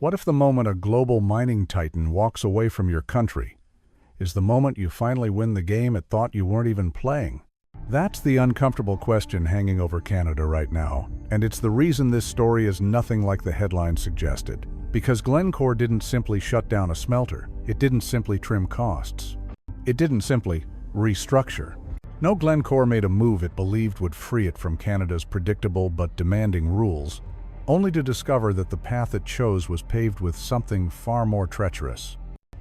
What if the moment a global mining titan walks away from your country is the moment you finally win the game it thought you weren't even playing? That's the uncomfortable question hanging over Canada right now, and it's the reason this story is nothing like the headline suggested. Because Glencore didn't simply shut down a smelter, it didn't simply trim costs, it didn't simply restructure. No, Glencore made a move it believed would free it from Canada's predictable but demanding rules, only to discover that the path it chose was paved with something far more treacherous.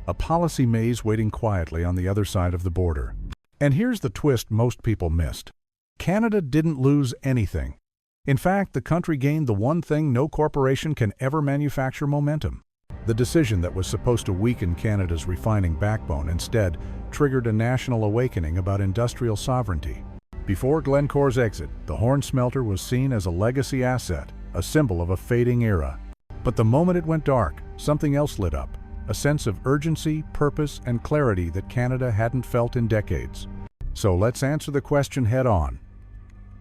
A policy maze waiting quietly on the other side of the border. And here's the twist most people missed. Canada didn't lose anything. In fact, the country gained the one thing no corporation can ever manufacture: momentum. The decision that was supposed to weaken Canada's refining backbone instead triggered a national awakening about industrial sovereignty. Before Glencore's exit, the Horn smelter was seen as a legacy asset, a symbol of a fading era. But the moment it went dark, something else lit up. A sense of urgency, purpose, and clarity that Canada hadn't felt in decades. So let's answer the question head-on.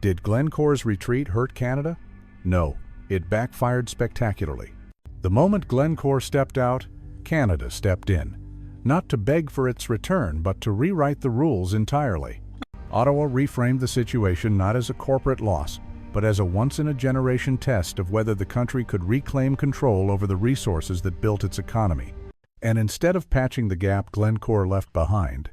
Did Glencore's retreat hurt Canada? No, it backfired spectacularly. The moment Glencore stepped out, Canada stepped in. Not to beg for its return, but to rewrite the rules entirely. Ottawa reframed the situation not as a corporate loss, but as a once-in-a-generation test of whether the country could reclaim control over the resources that built its economy. And instead of patching the gap Glencore left behind,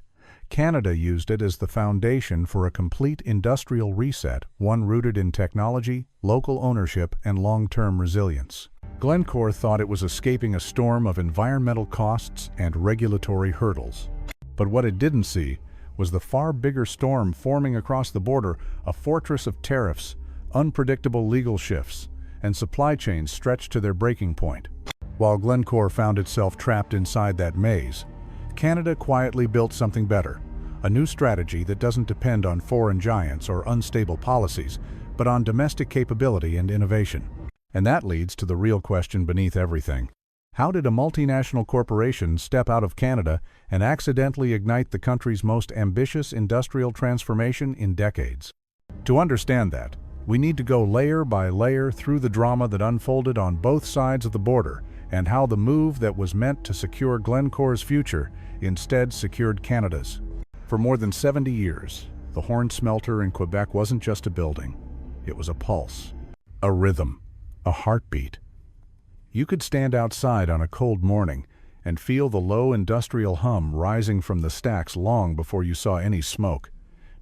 Canada used it as the foundation for a complete industrial reset, one rooted in technology, local ownership, and long-term resilience. Glencore thought it was escaping a storm of environmental costs and regulatory hurdles. But what it didn't see was the far bigger storm forming across the border, a fortress of tariffs, unpredictable legal shifts, and supply chains stretched to their breaking point. While Glencore found itself trapped inside that maze, Canada quietly built something better, a new strategy that doesn't depend on foreign giants or unstable policies, but on domestic capability and innovation. And that leads to the real question beneath everything. How did a multinational corporation step out of Canada and accidentally ignite the country's most ambitious industrial transformation in decades? To understand that, we need to go layer by layer through the drama that unfolded on both sides of the border, and how the move that was meant to secure Glencore's future instead secured Canada's. For more than 70 years, the Horn smelter in Quebec wasn't just a building. It was a pulse, a rhythm, a heartbeat. You could stand outside on a cold morning and feel the low industrial hum rising from the stacks long before you saw any smoke.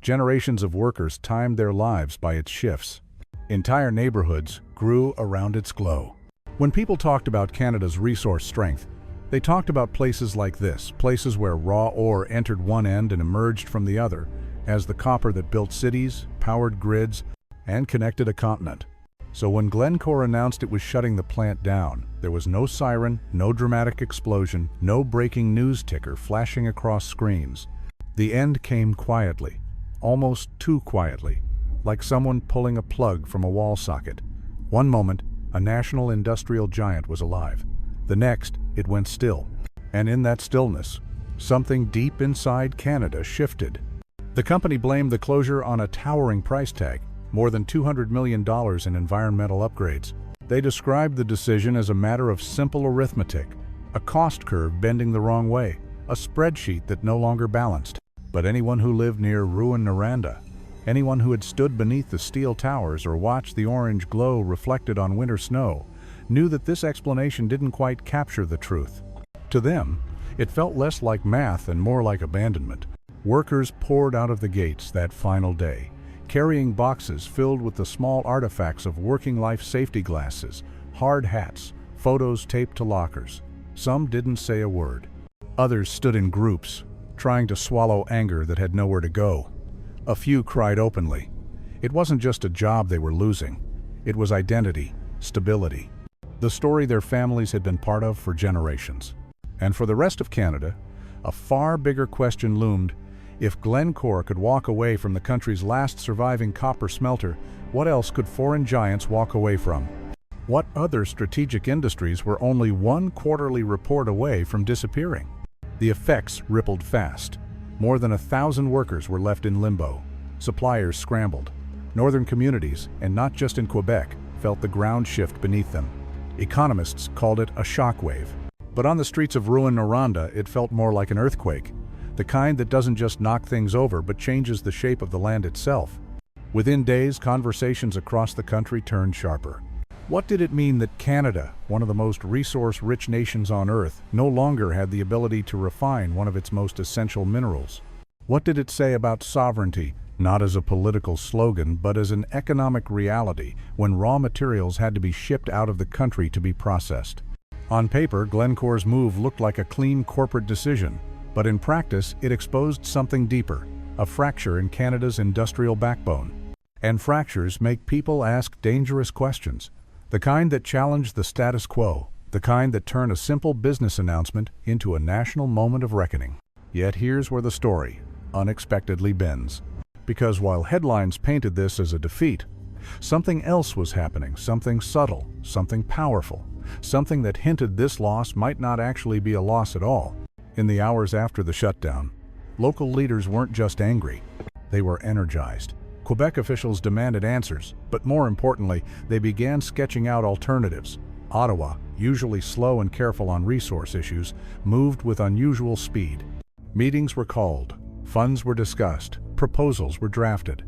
Generations of workers timed their lives by its shifts. Entire neighborhoods grew around its glow. When people talked about Canada's resource strength, they talked about places like this, places where raw ore entered one end and emerged from the other, as the copper that built cities, powered grids, and connected a continent. So when Glencore announced it was shutting the plant down, there was no siren, no dramatic explosion, no breaking news ticker flashing across screens. The end came quietly, almost too quietly, like someone pulling a plug from a wall socket. One moment, a national industrial giant was alive. The next, it went still. And in that stillness, something deep inside Canada shifted. The company blamed the closure on a towering price tag, more than $200 million in environmental upgrades. They described the decision as a matter of simple arithmetic, a cost curve bending the wrong way, a spreadsheet that no longer balanced. But anyone who lived near Rouyn-Noranda, anyone who had stood beneath the steel towers or watched the orange glow reflected on winter snow, knew that this explanation didn't quite capture the truth. To them, it felt less like math and more like abandonment. Workers poured out of the gates that final day, carrying boxes filled with the small artifacts of working life: safety glasses, hard hats, photos taped to lockers. Some didn't say a word. Others stood in groups, trying to swallow anger that had nowhere to go. A few cried openly. It wasn't just a job they were losing. It was identity, stability, the story their families had been part of for generations. And for the rest of Canada, a far bigger question loomed. If Glencore could walk away from the country's last surviving copper smelter, what else could foreign giants walk away from? What other strategic industries were only one quarterly report away from disappearing? The effects rippled fast. More than 1,000 workers were left in limbo. Suppliers scrambled. Northern communities, and not just in Quebec, felt the ground shift beneath them. Economists called it a shockwave. But on the streets of Rouyn-Noranda, it felt more like an earthquake, the kind that doesn't just knock things over but changes the shape of the land itself. Within days, conversations across the country turned sharper. What did it mean that Canada, one of the most resource-rich nations on Earth, no longer had the ability to refine one of its most essential minerals? What did it say about sovereignty, not as a political slogan, but as an economic reality when raw materials had to be shipped out of the country to be processed? On paper, Glencore's move looked like a clean corporate decision, but in practice, it exposed something deeper, a fracture in Canada's industrial backbone. And fractures make people ask dangerous questions, the kind that challenge the status quo, the kind that turn a simple business announcement into a national moment of reckoning. Yet here's where the story unexpectedly bends. Because while headlines painted this as a defeat, something else was happening, something subtle, something powerful, something that hinted this loss might not actually be a loss at all. In the hours after the shutdown, local leaders weren't just angry, they were energized. Quebec officials demanded answers, but more importantly, they began sketching out alternatives. Ottawa, usually slow and careful on resource issues, moved with unusual speed. Meetings were called, funds were discussed, proposals were drafted.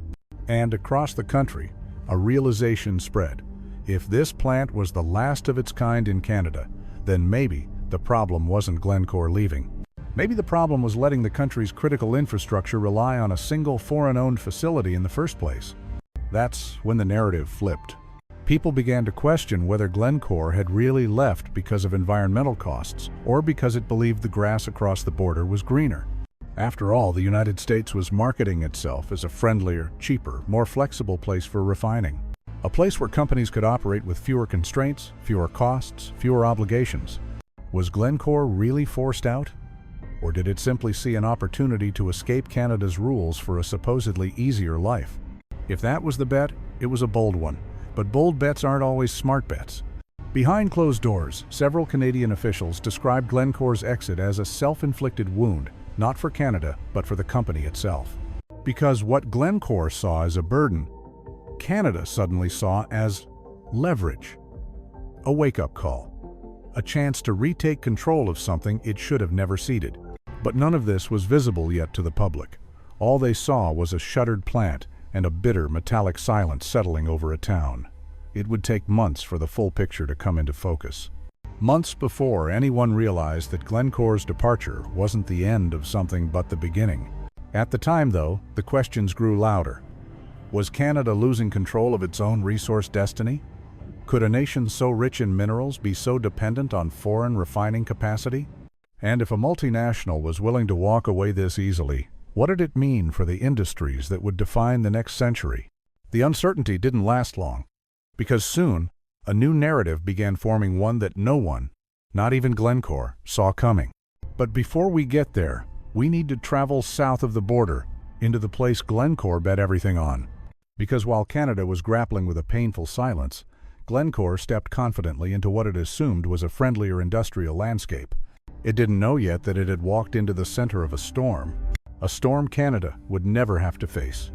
And across the country, a realization spread. If this plant was the last of its kind in Canada, then maybe the problem wasn't Glencore leaving. Maybe the problem was letting the country's critical infrastructure rely on a single foreign-owned facility in the first place. That's when the narrative flipped. People began to question whether Glencore had really left because of environmental costs or because it believed the grass across the border was greener. After all, the United States was marketing itself as a friendlier, cheaper, more flexible place for refining. A place where companies could operate with fewer constraints, fewer costs, fewer obligations. Was Glencore really forced out? Or did it simply see an opportunity to escape Canada's rules for a supposedly easier life? If that was the bet, it was a bold one. But bold bets aren't always smart bets. Behind closed doors, several Canadian officials described Glencore's exit as a self-inflicted wound, not for Canada, but for the company itself. Because what Glencore saw as a burden, Canada suddenly saw as leverage. A wake-up call. A chance to retake control of something it should have never ceded. But none of this was visible yet to the public. All they saw was a shuttered plant and a bitter metallic silence settling over a town. It would take months for the full picture to come into focus. Months before anyone realized that Glencore's departure wasn't the end of something but the beginning. At the time, though, the questions grew louder. Was Canada losing control of its own resource destiny? Could a nation so rich in minerals be so dependent on foreign refining capacity? And if a multinational was willing to walk away this easily, what did it mean for the industries that would define the next century? The uncertainty didn't last long, because soon, a new narrative began forming, one that no one, not even Glencore, saw coming. But before we get there, we need to travel south of the border, into the place Glencore bet everything on. Because while Canada was grappling with a painful silence, Glencore stepped confidently into what it assumed was a friendlier industrial landscape. It didn't know yet that it had walked into the center of a storm Canada would never have to face.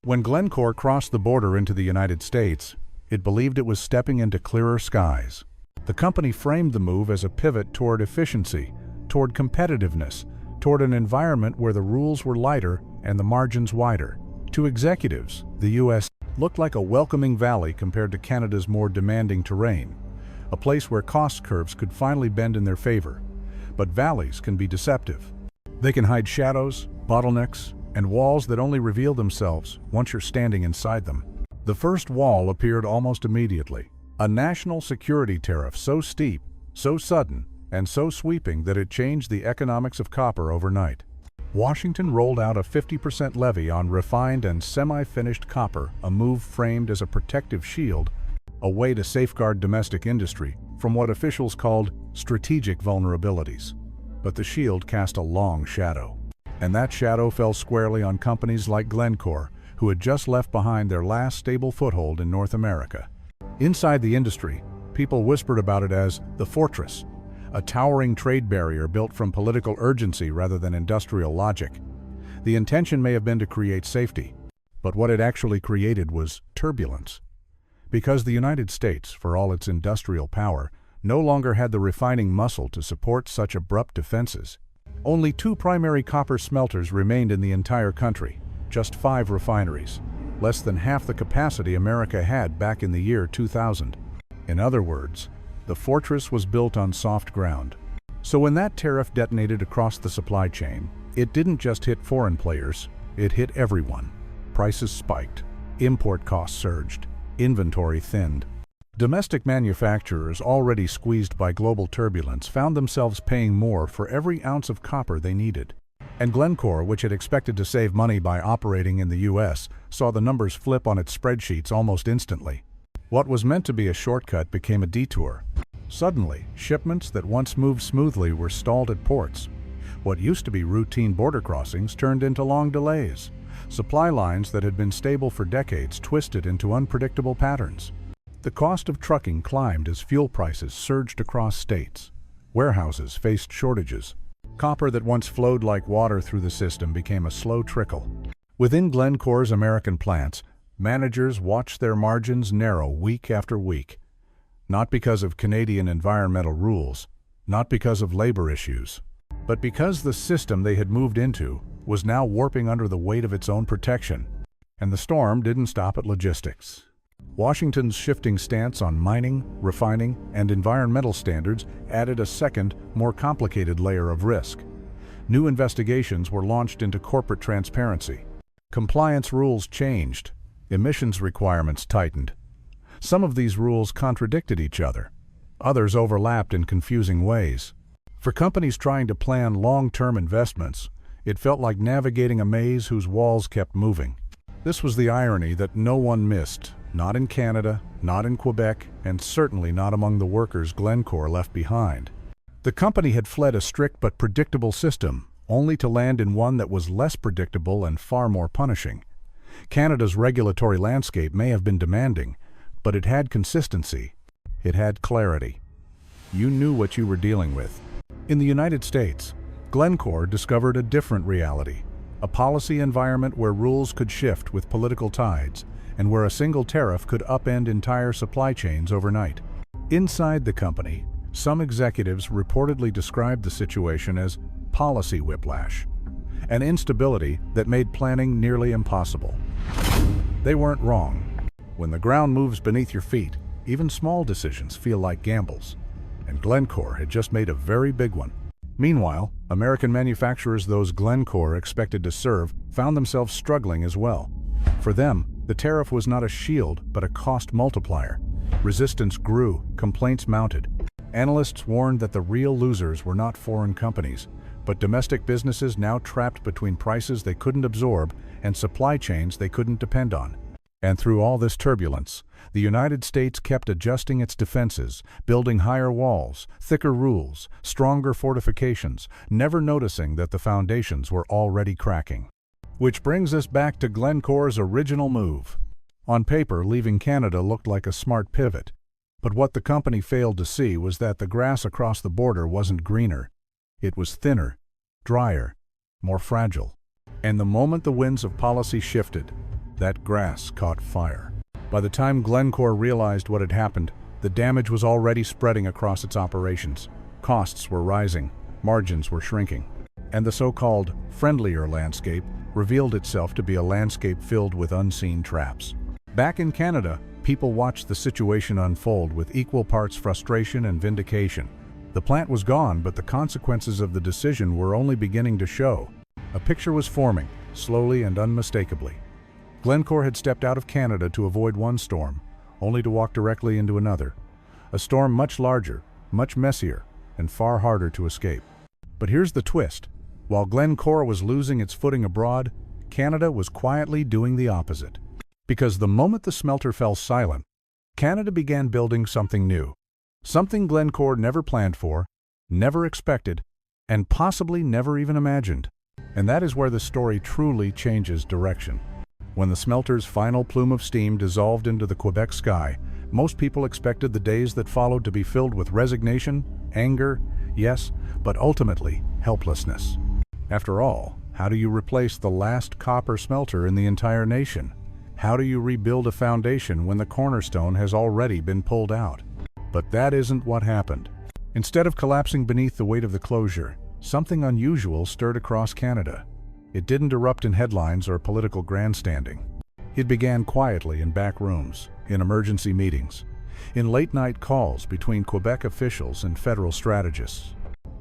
When Glencore crossed the border into the United States, it believed it was stepping into clearer skies. The company framed the move as a pivot toward efficiency, toward competitiveness, toward an environment where the rules were lighter and the margins wider. To executives, the U.S. looked like a welcoming valley compared to Canada's more demanding terrain, a place where cost curves could finally bend in their favor. But valleys can be deceptive. They can hide shadows, bottlenecks, and walls that only reveal themselves once you're standing inside them. The first wall appeared almost immediately. A national security tariff so steep, so sudden, and so sweeping that it changed the economics of copper overnight. Washington rolled out a 50% levy on refined and semi-finished copper, a move framed as a protective shield, a way to safeguard domestic industry from what officials called strategic vulnerabilities. But the shield cast a long shadow. And that shadow fell squarely on companies like Glencore, who had just left behind their last stable foothold in North America. Inside the industry, people whispered about it as the fortress, a towering trade barrier built from political urgency rather than industrial logic. The intention may have been to create safety, but what it actually created was turbulence. Because the United States, for all its industrial power, no longer had the refining muscle to support such abrupt defenses. Only 2 primary copper smelters remained in the entire country, just 5 refineries, less than half the capacity America had back in the year 2000. In other words, the fortress was built on soft ground. So when that tariff detonated across the supply chain, it didn't just hit foreign players, it hit everyone. Prices spiked, import costs surged, inventory thinned. Domestic manufacturers, already squeezed by global turbulence, found themselves paying more for every ounce of copper they needed. And Glencore, which had expected to save money by operating in the US, saw the numbers flip on its spreadsheets almost instantly. What was meant to be a shortcut became a detour. Suddenly, shipments that once moved smoothly were stalled at ports. What used to be routine border crossings turned into long delays. Supply lines that had been stable for decades twisted into unpredictable patterns. The cost of trucking climbed as fuel prices surged across states. Warehouses faced shortages. Copper that once flowed like water through the system became a slow trickle. Within Glencore's American plants, managers watched their margins narrow week after week. Not because of Canadian environmental rules, not because of labor issues, but because the system they had moved into was now warping under the weight of its own protection. And the storm didn't stop at logistics. Washington's shifting stance on mining, refining, and environmental standards added a second, more complicated layer of risk. New investigations were launched into corporate transparency. Compliance rules changed. Emissions requirements tightened. Some of these rules contradicted each other. Others overlapped in confusing ways. For companies trying to plan long-term investments, it felt like navigating a maze whose walls kept moving. This was the irony that no one missed, not in Canada, not in Quebec, and certainly not among the workers Glencore left behind. The company had fled a strict but predictable system, only to land in one that was less predictable and far more punishing. Canada's regulatory landscape may have been demanding, but it had consistency. It had clarity. You knew what you were dealing with. In the United States, Glencore discovered a different reality, a policy environment where rules could shift with political tides, and where a single tariff could upend entire supply chains overnight. Inside the company, some executives reportedly described the situation as policy whiplash, an instability that made planning nearly impossible. They weren't wrong. When the ground moves beneath your feet, even small decisions feel like gambles, and Glencore had just made a very big one. Meanwhile, American manufacturers those Glencore expected to serve found themselves struggling as well. For them, the tariff was not a shield, but a cost multiplier. Resistance grew, complaints mounted. Analysts warned that the real losers were not foreign companies, but domestic businesses now trapped between prices they couldn't absorb and supply chains they couldn't depend on. And through all this turbulence, the United States kept adjusting its defenses, building higher walls, thicker rules, stronger fortifications, never noticing that the foundations were already cracking. Which brings us back to Glencore's original move. On paper, leaving Canada looked like a smart pivot. But what the company failed to see was that the grass across the border wasn't greener. It was thinner, drier, more fragile. And the moment the winds of policy shifted, that grass caught fire. By the time Glencore realized what had happened, the damage was already spreading across its operations. Costs were rising, margins were shrinking, and the so-called friendlier landscape revealed itself to be a landscape filled with unseen traps. Back in Canada, people watched the situation unfold with equal parts frustration and vindication. The plant was gone, but the consequences of the decision were only beginning to show. A picture was forming, slowly and unmistakably. Glencore had stepped out of Canada to avoid one storm, only to walk directly into another. A storm much larger, much messier, and far harder to escape. But here's the twist. While Glencore was losing its footing abroad, Canada was quietly doing the opposite. Because the moment the smelter fell silent, Canada began building something new. Something Glencore never planned for, never expected, and possibly never even imagined. And that is where the story truly changes direction. When the smelter's final plume of steam dissolved into the Quebec sky, most people expected the days that followed to be filled with resignation, anger, yes, but ultimately helplessness. After all, how do you replace the last copper smelter in the entire nation? How do you rebuild a foundation when the cornerstone has already been pulled out? But that isn't what happened. Instead of collapsing beneath the weight of the closure, something unusual stirred across Canada. It didn't erupt in headlines or political grandstanding. It began quietly in back rooms, in emergency meetings, in late-night calls between Quebec officials and federal strategists.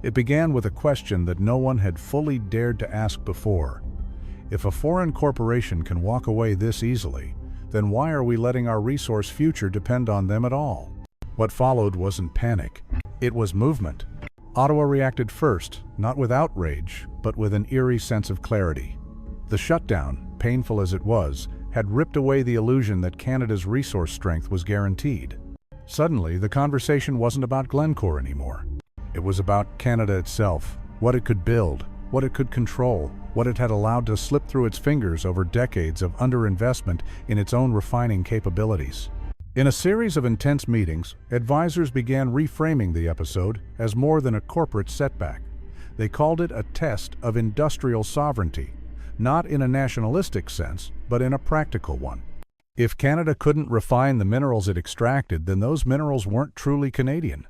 It began with a question that no one had fully dared to ask before. If a foreign corporation can walk away this easily, then why are we letting our resource future depend on them at all? What followed wasn't panic. It was movement. Ottawa reacted first, not with outrage, but with an eerie sense of clarity. The shutdown, painful as it was, had ripped away the illusion that Canada's resource strength was guaranteed. Suddenly, the conversation wasn't about Glencore anymore. It was about Canada itself, what it could build, what it could control, what it had allowed to slip through its fingers over decades of underinvestment in its own refining capabilities. In a series of intense meetings, advisors began reframing the episode as more than a corporate setback. They called it a test of industrial sovereignty, not in a nationalistic sense, but in a practical one. If Canada couldn't refine the minerals it extracted, then those minerals weren't truly Canadian.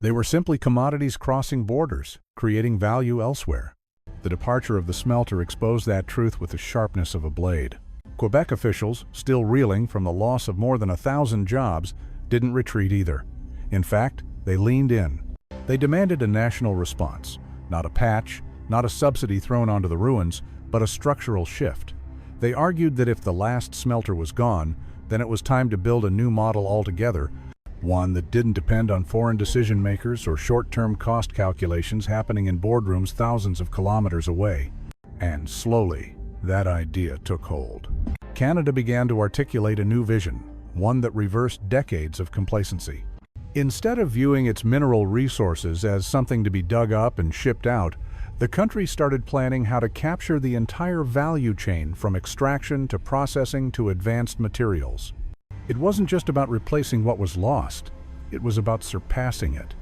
They were simply commodities crossing borders, creating value elsewhere. The departure of the smelter exposed that truth with the sharpness of a blade. Quebec officials, still reeling from the loss of more than 1,000 jobs, didn't retreat either. In fact, they leaned in. They demanded a national response, not a patch, not a subsidy thrown onto the ruins, but a structural shift. They argued that if the last smelter was gone, then it was time to build a new model altogether, one that didn't depend on foreign decision-makers or short-term cost calculations happening in boardrooms thousands of kilometers away. And slowly, that idea took hold. Canada began to articulate a new vision, one that reversed decades of complacency. Instead of viewing its mineral resources as something to be dug up and shipped out, the country started planning how to capture the entire value chain from extraction to processing to advanced materials. It wasn't just about replacing what was lost, it was about surpassing it.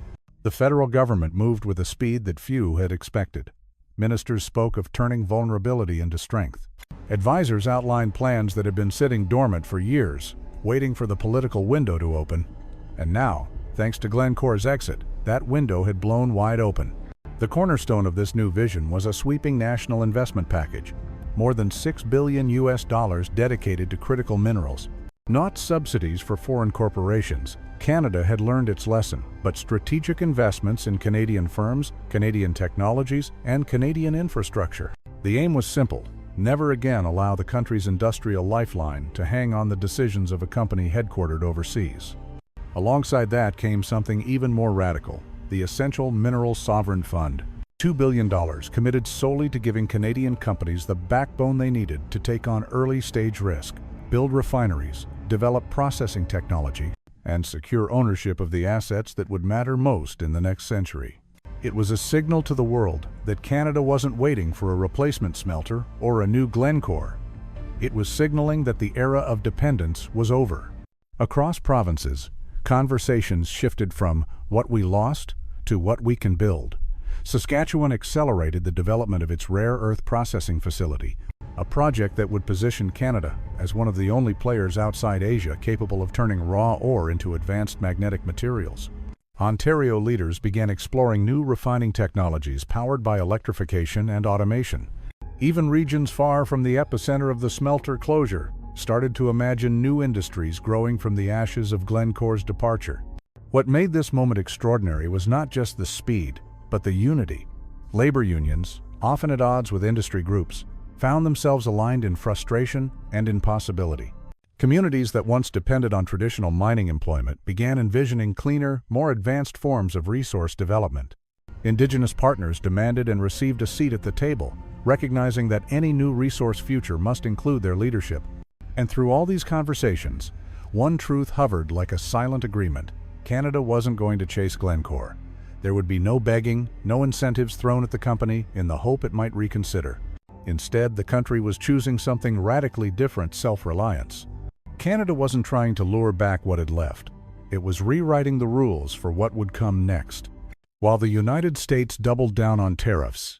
The federal government moved with a speed that few had expected. Ministers spoke of turning vulnerability into strength. Advisors outlined plans that had been sitting dormant for years, waiting for the political window to open. And now, thanks to Glencore's exit, that window had blown wide open. The cornerstone of this new vision was a sweeping national investment package, more than $6 billion dedicated to critical minerals. Not subsidies for foreign corporations. Canada had learned its lesson, but strategic investments in Canadian firms, Canadian technologies, and Canadian infrastructure. The aim was simple: never again allow the country's industrial lifeline to hang on the decisions of a company headquartered overseas. Alongside that came something even more radical: the Essential Mineral Sovereign Fund. $2 billion committed solely to giving Canadian companies the backbone they needed to take on early-stage risk, build refineries, develop processing technology, and secure ownership of the assets that would matter most in the next century. It was a signal to the world that Canada wasn't waiting for a replacement smelter or a new Glencore. It was signaling that the era of dependence was over. Across provinces, conversations shifted from what we lost to what we can build. Saskatchewan accelerated the development of its rare earth processing facility, a project that would position Canada as one of the only players outside Asia capable of turning raw ore into advanced magnetic materials. Ontario leaders began exploring new refining technologies powered by electrification and automation. Even regions far from the epicenter of the smelter closure started to imagine new industries growing from the ashes of Glencore's departure. What made this moment extraordinary was not just the speed, but the unity. Labor unions, often at odds with industry groups, found themselves aligned in frustration and impossibility. Communities that once depended on traditional mining employment began envisioning cleaner, more advanced forms of resource development. Indigenous partners demanded and received a seat at the table, recognizing that any new resource future must include their leadership. And through all these conversations, one truth hovered like a silent agreement: Canada wasn't going to chase Glencore. There would be no begging, no incentives thrown at the company in the hope it might reconsider. Instead, the country was choosing something radically different: self-reliance. Canada wasn't trying to lure back what had left. It was rewriting the rules for what would come next. While the United States doubled down on tariffs,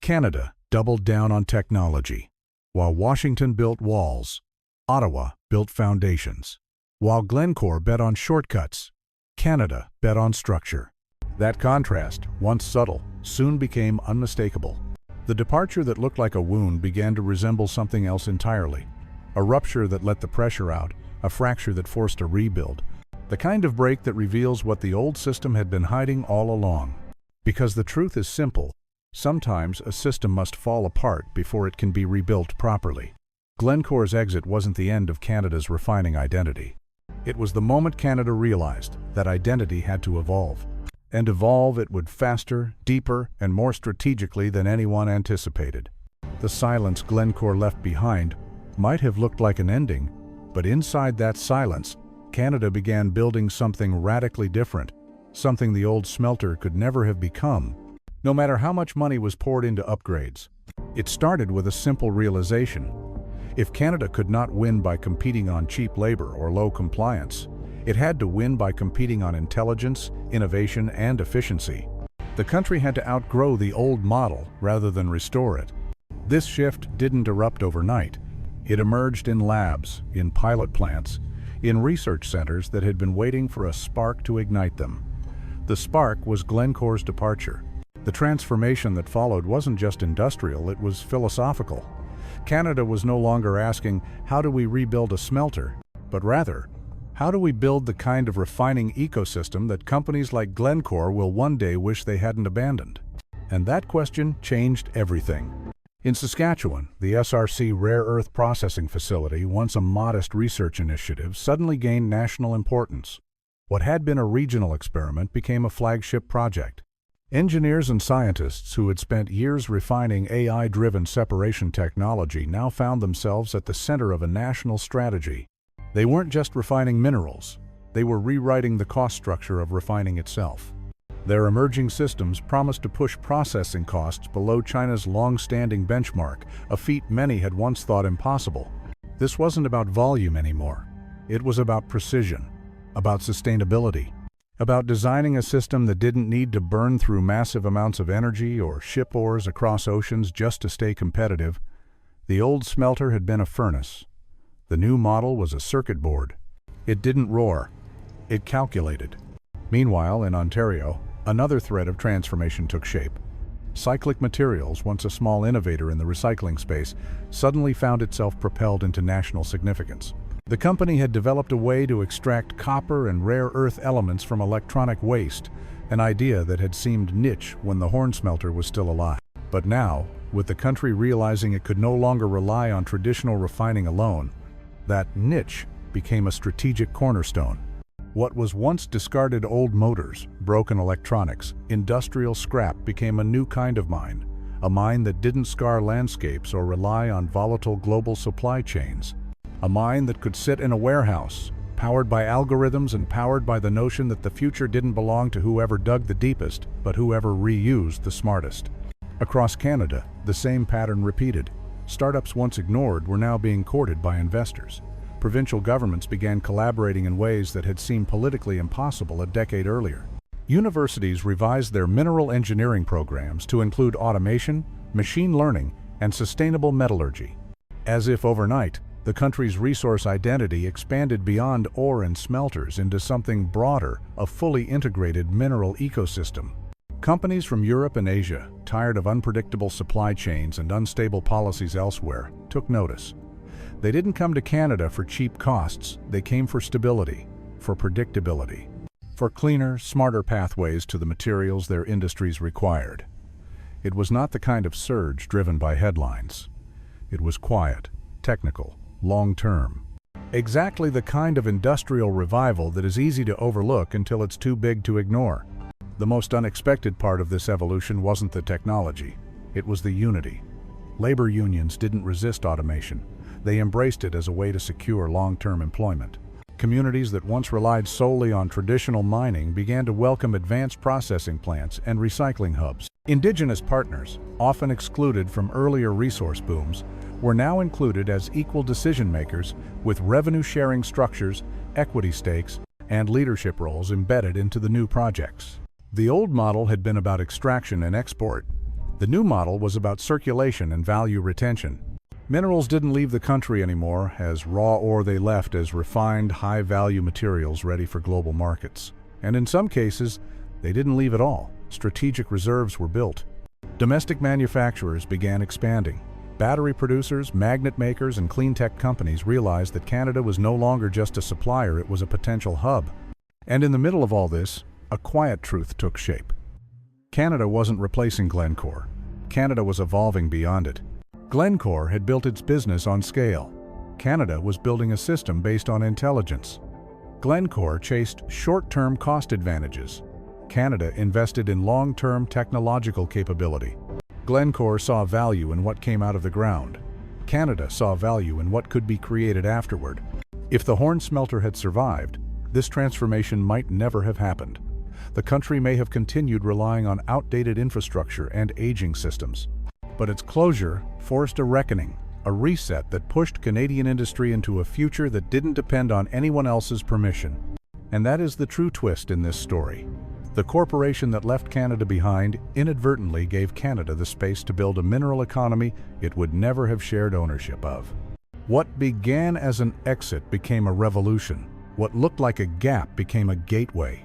Canada doubled down on technology. While Washington built walls, Ottawa built foundations. While Glencore bet on shortcuts, Canada bet on structure. That contrast, once subtle, soon became unmistakable. The departure that looked like a wound began to resemble something else entirely. A rupture that let the pressure out, a fracture that forced a rebuild. The kind of break that reveals what the old system had been hiding all along. Because the truth is simple, sometimes a system must fall apart before it can be rebuilt properly. Glencore's exit wasn't the end of Canada's refining identity. It was the moment Canada realized that identity had to evolve. And evolve it would faster, deeper, and more strategically than anyone anticipated. The silence Glencore left behind might have looked like an ending, but inside that silence, Canada began building something radically different, something the old smelter could never have become, no matter how much money was poured into upgrades. It started with a simple realization. If Canada could not win by competing on cheap labor or low compliance, it had to win by competing on intelligence, innovation, and efficiency. The country had to outgrow the old model rather than restore it. This shift didn't erupt overnight. It emerged in labs, in pilot plants, in research centers that had been waiting for a spark to ignite them. The spark was Glencore's departure. The transformation that followed wasn't just industrial, it was philosophical. Canada was no longer asking, how do we rebuild a smelter? But rather, how do we build the kind of refining ecosystem that companies like Glencore will one day wish they hadn't abandoned? And that question changed everything. In Saskatchewan, the SRC Rare Earth Processing Facility, once a modest research initiative, suddenly gained national importance. What had been a regional experiment became a flagship project. Engineers and scientists who had spent years refining AI-driven separation technology now found themselves at the center of a national strategy. They weren't just refining minerals, they were rewriting the cost structure of refining itself. Their emerging systems promised to push processing costs below China's long-standing benchmark, a feat many had once thought impossible. This wasn't about volume anymore. It was about precision, about sustainability, about designing a system that didn't need to burn through massive amounts of energy or ship ores across oceans just to stay competitive. The old smelter had been a furnace. The new model was a circuit board. It didn't roar. It calculated. Meanwhile, in Ontario, another thread of transformation took shape. Cyclic Materials, once a small innovator in the recycling space, suddenly found itself propelled into national significance. The company had developed a way to extract copper and rare earth elements from electronic waste, an idea that had seemed niche when the Horn smelter was still alive. But now, with the country realizing it could no longer rely on traditional refining alone, that niche became a strategic cornerstone. What was once discarded old motors, broken electronics, industrial scrap became a new kind of mine, a mine that didn't scar landscapes or rely on volatile global supply chains, a mine that could sit in a warehouse, powered by algorithms and powered by the notion that the future didn't belong to whoever dug the deepest, but whoever reused the smartest. Across Canada, the same pattern repeated. Startups once ignored were now being courted by investors. Provincial governments began collaborating in ways that had seemed politically impossible a decade earlier. Universities revised their mineral engineering programs to include automation, machine learning, and sustainable metallurgy. As if overnight, the country's resource identity expanded beyond ore and smelters into something broader, a fully integrated mineral ecosystem. Companies from Europe and Asia, tired of unpredictable supply chains and unstable policies elsewhere, took notice. They didn't come to Canada for cheap costs, they came for stability, for predictability, for cleaner, smarter pathways to the materials their industries required. It was not the kind of surge driven by headlines. It was quiet, technical, long-term. Exactly the kind of industrial revival that is easy to overlook until it's too big to ignore. The most unexpected part of this evolution wasn't the technology, it was the unity. Labor unions didn't resist automation. They embraced it as a way to secure long-term employment. Communities that once relied solely on traditional mining began to welcome advanced processing plants and recycling hubs. Indigenous partners, often excluded from earlier resource booms, were now included as equal decision-makers with revenue-sharing structures, equity stakes, and leadership roles embedded into the new projects. The old model had been about extraction and export. The new model was about circulation and value retention. Minerals didn't leave the country anymore. As raw ore, they left as refined, high-value materials ready for global markets. And in some cases, they didn't leave at all. Strategic reserves were built. Domestic manufacturers began expanding. Battery producers, magnet makers, and clean tech companies realized that Canada was no longer just a supplier, it was a potential hub. And in the middle of all this, a quiet truth took shape. Canada wasn't replacing Glencore. Canada was evolving beyond it. Glencore had built its business on scale. Canada was building a system based on intelligence. Glencore chased short-term cost advantages. Canada invested in long-term technological capability. Glencore saw value in what came out of the ground. Canada saw value in what could be created afterward. If the Horn smelter had survived, this transformation might never have happened. The country may have continued relying on outdated infrastructure and aging systems. But its closure forced a reckoning, a reset that pushed Canadian industry into a future that didn't depend on anyone else's permission. And that is the true twist in this story. The corporation that left Canada behind inadvertently gave Canada the space to build a mineral economy it would never have shared ownership of. What began as an exit became a revolution. What looked like a gap became a gateway.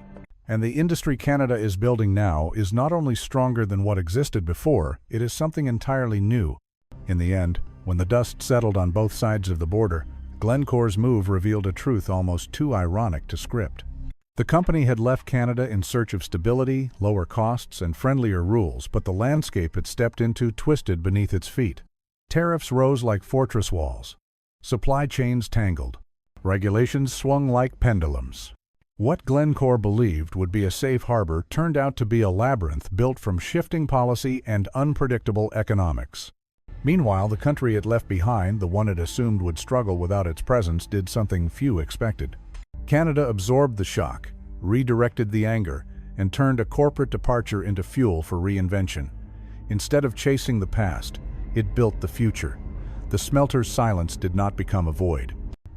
And the industry Canada is building now is not only stronger than what existed before, it is something entirely new. In the end, when the dust settled on both sides of the border, Glencore's move revealed a truth almost too ironic to script. The company had left Canada in search of stability, lower costs, and friendlier rules, but the landscape it stepped into twisted beneath its feet. Tariffs rose like fortress walls. Supply chains tangled. Regulations swung like pendulums. What Glencore believed would be a safe harbor turned out to be a labyrinth built from shifting policy and unpredictable economics. Meanwhile, the country it left behind, the one it assumed would struggle without its presence, did something few expected. Canada absorbed the shock, redirected the anger, and turned a corporate departure into fuel for reinvention. Instead of chasing the past, it built the future. The smelter's silence did not become a void.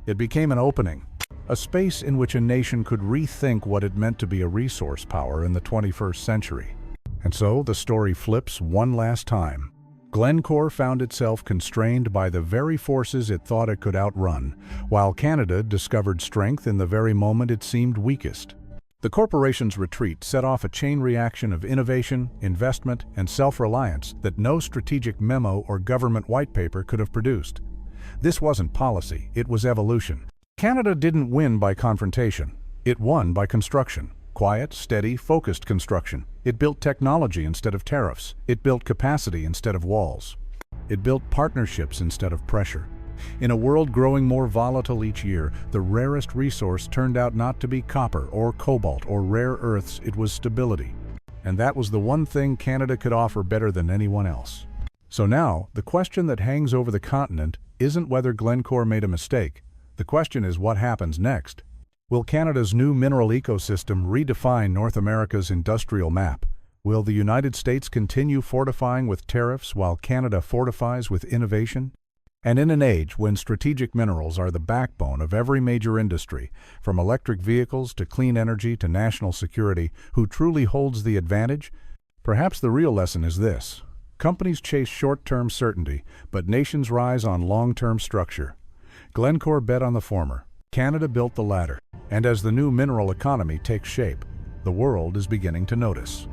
It became an opening, a space in which a nation could rethink what it meant to be a resource power in the 21st century. And so the story flips one last time. Glencore found itself constrained by the very forces it thought it could outrun, while Canada discovered strength in the very moment it seemed weakest. The corporation's retreat set off a chain reaction of innovation, investment, and self-reliance that no strategic memo or government white paper could have produced. This wasn't policy, it was evolution. Canada didn't win by confrontation. It won by construction. Quiet, steady, focused construction. It built technology instead of tariffs. It built capacity instead of walls. It built partnerships instead of pressure. In a world growing more volatile each year, the rarest resource turned out not to be copper or cobalt or rare earths, it was stability. And that was the one thing Canada could offer better than anyone else. So now, the question that hangs over the continent isn't whether Glencore made a mistake. The question is what happens next. Will Canada's new mineral ecosystem redefine North America's industrial map? Will the United States continue fortifying with tariffs while Canada fortifies with innovation? And in an age when strategic minerals are the backbone of every major industry, from electric vehicles to clean energy to national security, who truly holds the advantage? Perhaps the real lesson is this. Companies chase short-term certainty, but nations rise on long-term structure. Glencore bet on the former. Canada built the latter. And as the new mineral economy takes shape, the world is beginning to notice.